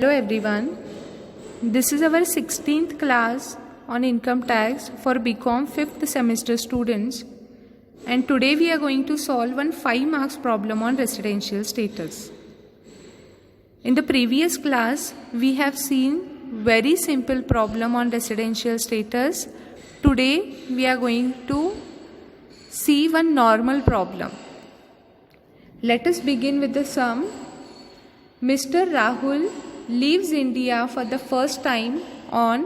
Hello everyone, this is our 16th class on income tax for BCom 5th semester students, and today we are going to solve one 5 marks problem on residential status. In the previous class we have seen very simple problem on residential status. Today we are going to see one normal problem. Let us begin with the sum. Mr. Rahul leaves India for the first time on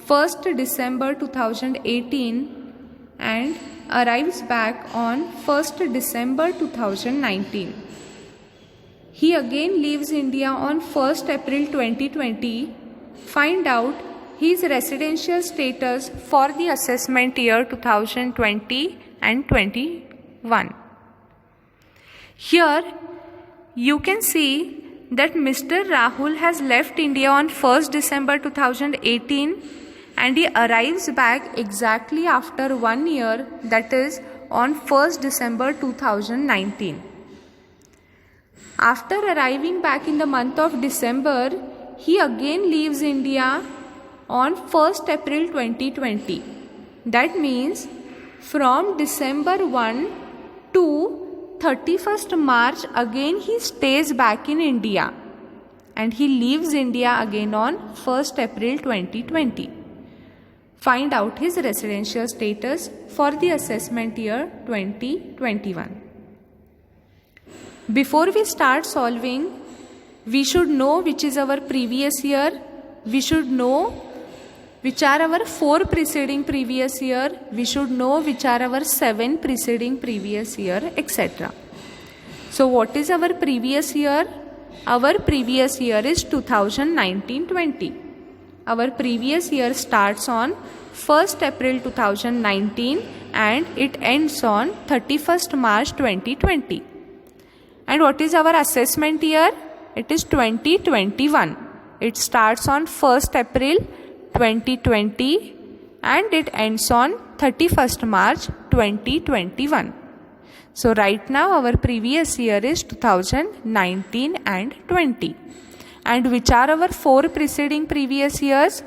1st December 2018 and arrives back on 1st December 2019. He again leaves India on 1st April 2020. Find out his residential status for the assessment year 2020 and 21. Here you can see that Mr. Rahul has left India on 1st December 2018 and he arrives back exactly after 1 year, that is on 1st December 2019. After arriving back in the month of December, he again leaves India on 1st April 2020. That means from December 1 to 31st March again he stays back in India and he leaves India again on 1st April 2020. Find out his residential status for the assessment year 2021. Before we start solving, we should know which is our previous year. We should know which are our 4 preceding previous year, we should know which are our 7 preceding previous year, etc. So what is our previous year? Our previous year is 2019-20. Our previous year starts on 1st April 2019 and it ends on 31st March 2020. And what is our assessment year? It is 2021. It starts on 1st April 2020 and it ends on 31st March 2021. So right now our previous year is 2019 and 20. And which are our 4 preceding previous years?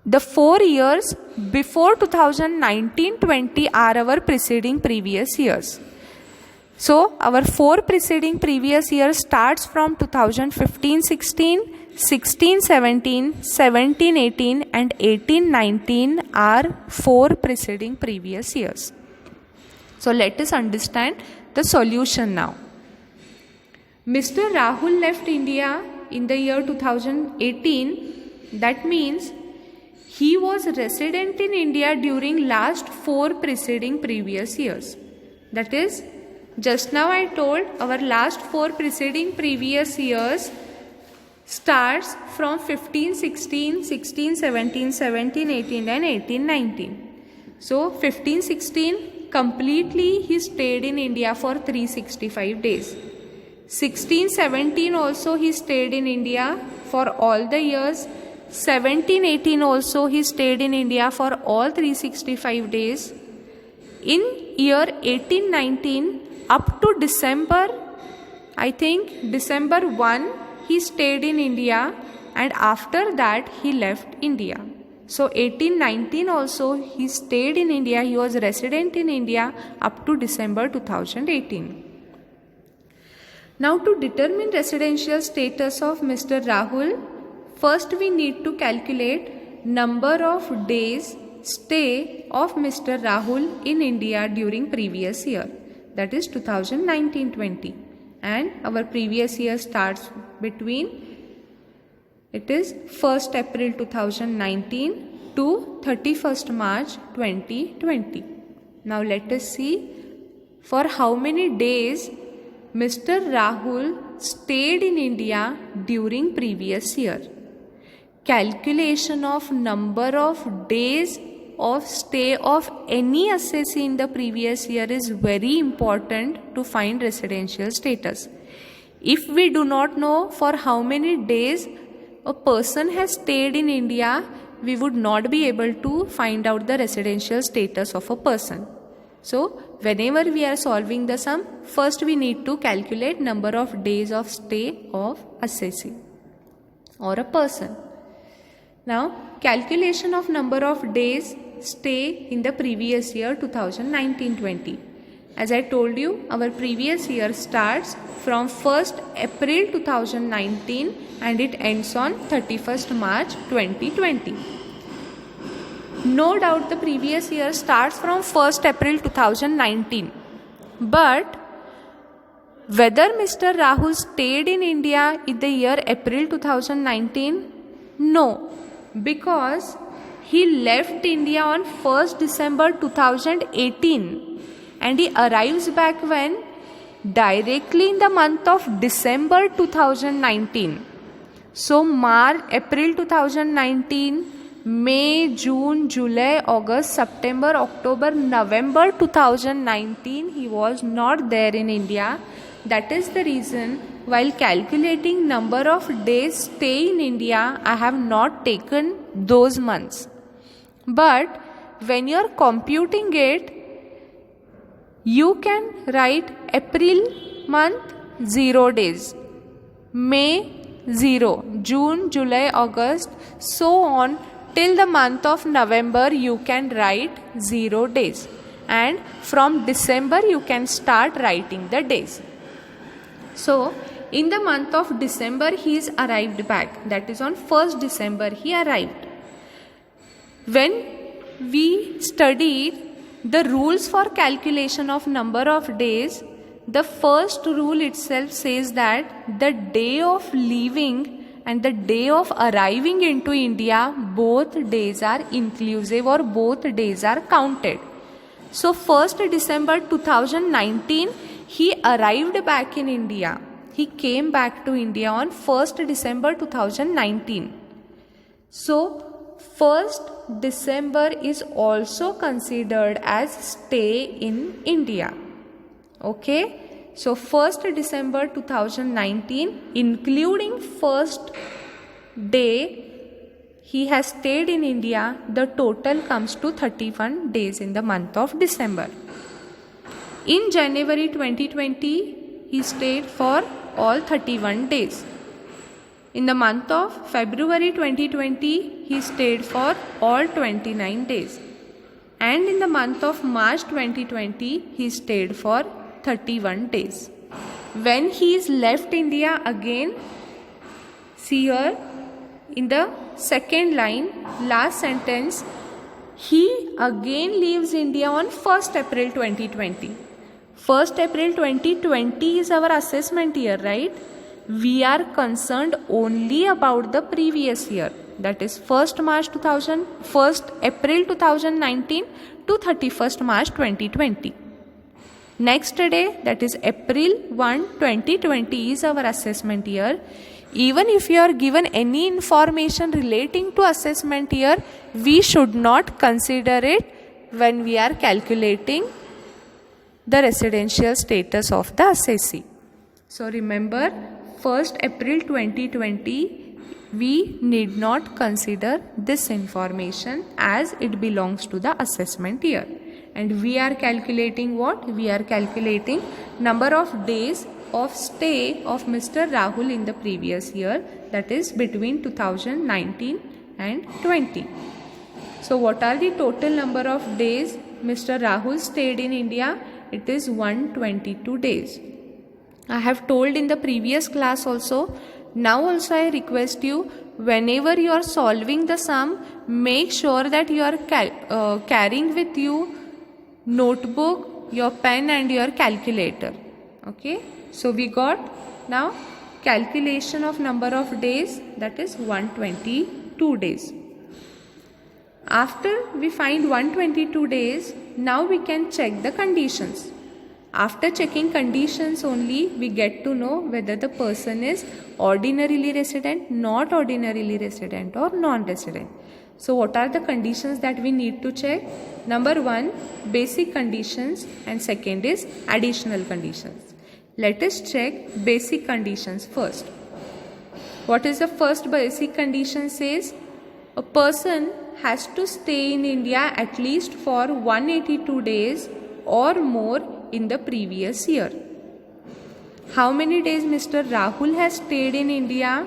The 4 years before 2019-20 are our preceding previous years. So our 4 preceding previous years starts from 2015-16, 16-17, 17-18 and 18-19 are 4 preceding previous years. So let us understand the solution now. Mr. Rahul left India in the year 2018. That means he was resident in India during last 4 preceding previous years. That is, just now I told our last 4 preceding previous years starts from 15-16, 16-17, 17-18 and 18-19. So 15-16 completely he stayed in India for 365 days. 16-17 also he stayed in India for all the years. 17-18 also he stayed in India for all 365 days. In year 18-19 up to December, I think December 1 he stayed in India and after that he left India. So 18-19 also he stayed in India, he was resident in India up to December 2018. Now to determine residential status of Mr. Rahul, first we need to calculate number of days stay of Mr. Rahul in India during previous year, that is 2019-20, and our previous year starts between, it is 1st April 2019 to 31st March 2020. Now let us see for how many days Mr. Rahul stayed in India during previous year. Calculation of number of days of stay of any assessee in the previous year is very important to find residential status. If we do not know for how many days a person has stayed in India, we would not be able to find out the residential status of a person. So whenever we are solving the sum, first we need to calculate number of days of stay of assessee. or a person. Now, calculation of number of days stay in the previous year 2019-20. As I told you, our previous year starts from 1st April 2019 and it ends on 31st March 2020. No doubt the previous year starts from 1st April 2019. But whether Mr. Rahul stayed in India in the year April 2019? No, because he left India on 1st December 2018 and he arrives back when? Directly in the month of December 2019. So April 2019, May, June, July, August, September, October, November 2019 he was not there in India. That is the reason while calculating number of days stay in India, I have not taken those months. But when you are computing it, you can write April month 0 days, May 0, June, July, August, so on till the month of November you can write 0 days. And from December you can start writing the days. So, in the month of December he is arrived back. That is on 1st December he arrived. When we studied the rules for calculation of number of days, the first rule itself says that the day of leaving and the day of arriving into India, both days are inclusive or both days are counted. So 1st December 2019, he arrived back in India. He came back to India on 1st December 2019. So 1st December is also considered as stay in India. Okay. So 1st December 2019, including first day he has stayed in India, the total comes to 31 days in the month of December. In January 2020, he stayed for all 31 days. In the month of February 2020, he stayed for all 29 days. And in the month of March 2020, he stayed for 31 days. When he is left India again, see here in the second line, last sentence, he again leaves India on 1st April 2020. 1st April 2020 is our assessment year, right? We are concerned only about the previous year, that is 1st April 2019 to 31st March 2020. Next day, that is April 1, 2020 is our assessment year. Even if you are given any information relating to assessment year, we should not consider it when we are calculating the residential status of the assessee. So remember, 1st April 2020, we need not consider this information as it belongs to the assessment year. And we are calculating what? We are calculating number of days of stay of Mr. Rahul in the previous year, that is between 2019 and 20. So what are the total number of days Mr. Rahul stayed in India? It is 122 days. I have told in the previous class also. Now also I request you, whenever you are solving the sum, make sure that you are carrying with you notebook, your pen and your calculator. Okay. So we got now calculation of number of days, that is 122 days. After we find 122 days, now we can check the conditions. After checking conditions only, we get to know whether the person is ordinarily resident, not ordinarily resident or non-resident. So what are the conditions that we need to check? Number 1, basic conditions, and second is additional conditions. Let us check basic conditions first. What is the first basic condition says? A person has to stay in India at least for 182 days or more in the previous year. How many days Mr. Rahul has stayed in India?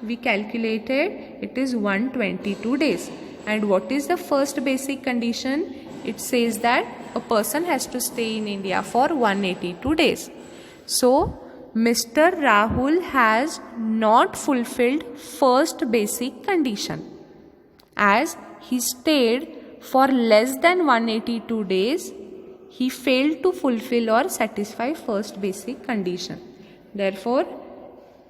we calculated it is 122 days. And what is the first basic condition? It says that a person has to stay in India for 182 days. So, Mr. Rahul has not fulfilled first basic condition, as he stayed for less than 182 days. He failed to fulfill or satisfy first basic condition. Therefore,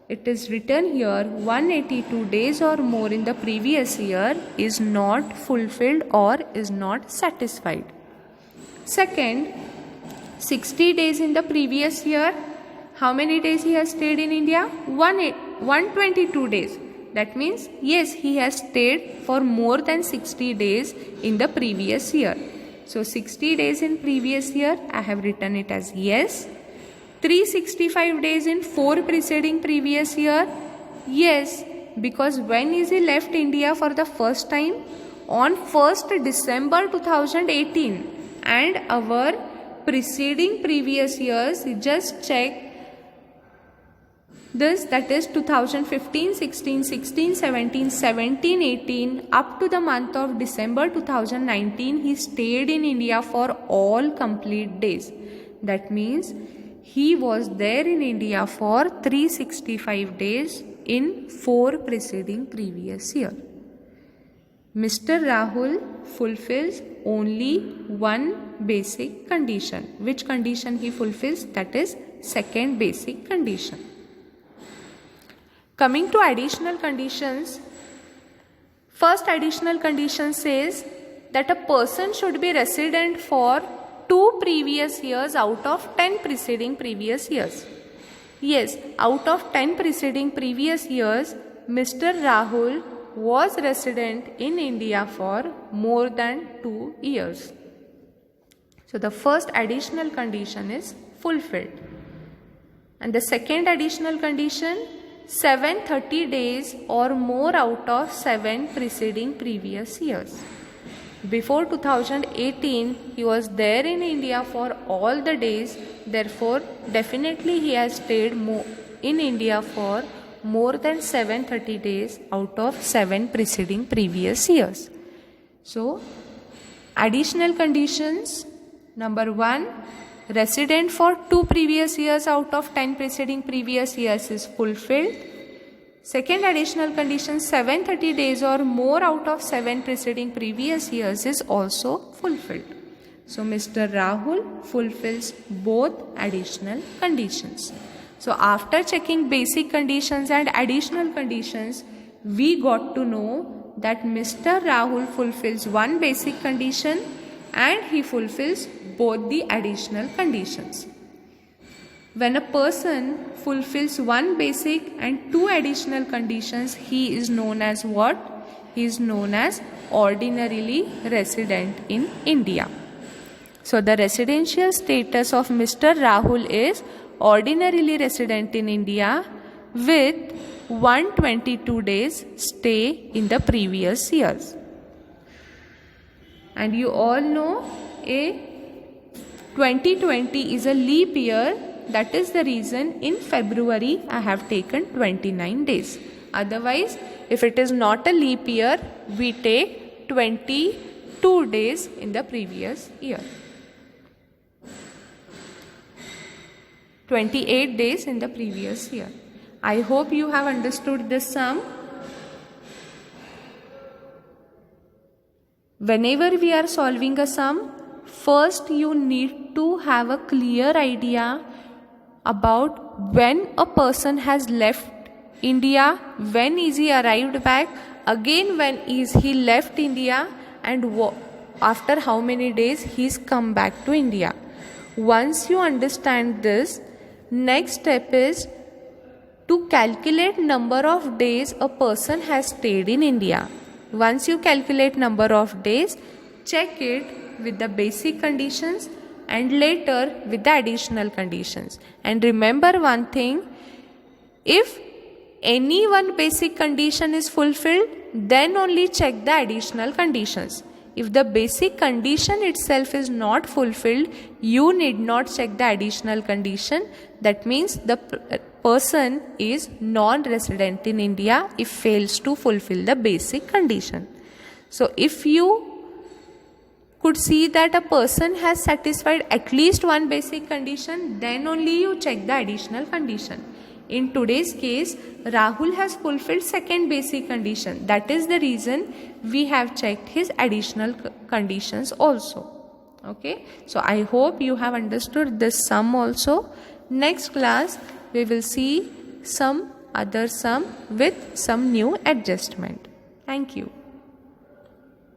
it is written here 182 days or more in the previous year is not fulfilled or is not satisfied. Second, 60 days in the previous year. How many days he has stayed in India? 122 days. That means, yes, he has stayed for more than 60 days in the previous year. So, 60 days in previous year, I have written it as yes. 365 days in 4 preceding previous year, yes, because when is he left India for the first time? On 1st December 2018. And our preceding previous years, just check this, that is 2015, 16, 16, 17, 17, 18 up to the month of December 2019 he stayed in India for all complete days. That means he was there in India for 365 days in 4 preceding previous year. Mr. Rahul fulfills only one basic condition. Which condition he fulfills? That is second basic condition. Coming to additional conditions, first additional condition says that a person should be resident for 2 previous years out of 10 preceding previous years. Yes, out of 10 preceding previous years, Mr. Rahul was resident in India for more than 2 years. So the first additional condition is fulfilled. And the second additional condition, 730 days or more out of 7 preceding previous years. Before 2018, he was there in India for all the days. Therefore, definitely he has stayed in India for more than 730 days out of 7 preceding previous years. So, additional conditions. Number 1, resident for 2 previous years out of 10 preceding previous years is fulfilled. Second additional condition, 730 days or more out of 7 preceding previous years is also fulfilled. So, Mr. Rahul fulfills both additional conditions. So, after checking basic conditions and additional conditions, we got to know that Mr. Rahul fulfills one basic condition and he fulfills both the additional conditions. When a person fulfills one basic and 2 additional conditions, he is known as what? He is known as ordinarily resident in India. So the residential status of Mr. Rahul is ordinarily resident in India with 122 days stay in the previous years. And you all know 2020 is a leap year. That is the reason in February I have taken 29 days. Otherwise, if it is not a leap year, we take 22 days in the previous year. 28 days in the previous year. I hope you have understood this sum. Whenever we are solving a sum, first you need to have a clear idea about when a person has left India, when is he arrived back, again when is he left India, and after how many days he is come back to India. Once you understand this, next step is to calculate number of days a person has stayed in India. Once you calculate number of days, check it with the basic conditions and later with the additional conditions. And remember one thing, if any one basic condition is fulfilled, then only check the additional conditions. If the basic condition itself is not fulfilled, you need not check the additional condition. That means the person is non-resident in India if fails to fulfill the basic condition. So if you could see that a person has satisfied at least one basic condition, then only you check the additional condition. In today's case, Rahul has fulfilled second basic condition. That is the reason we have checked his additional conditions also. Okay, so I hope you have understood this sum also. Next class we will see some other sum with some new adjustment. Thank you.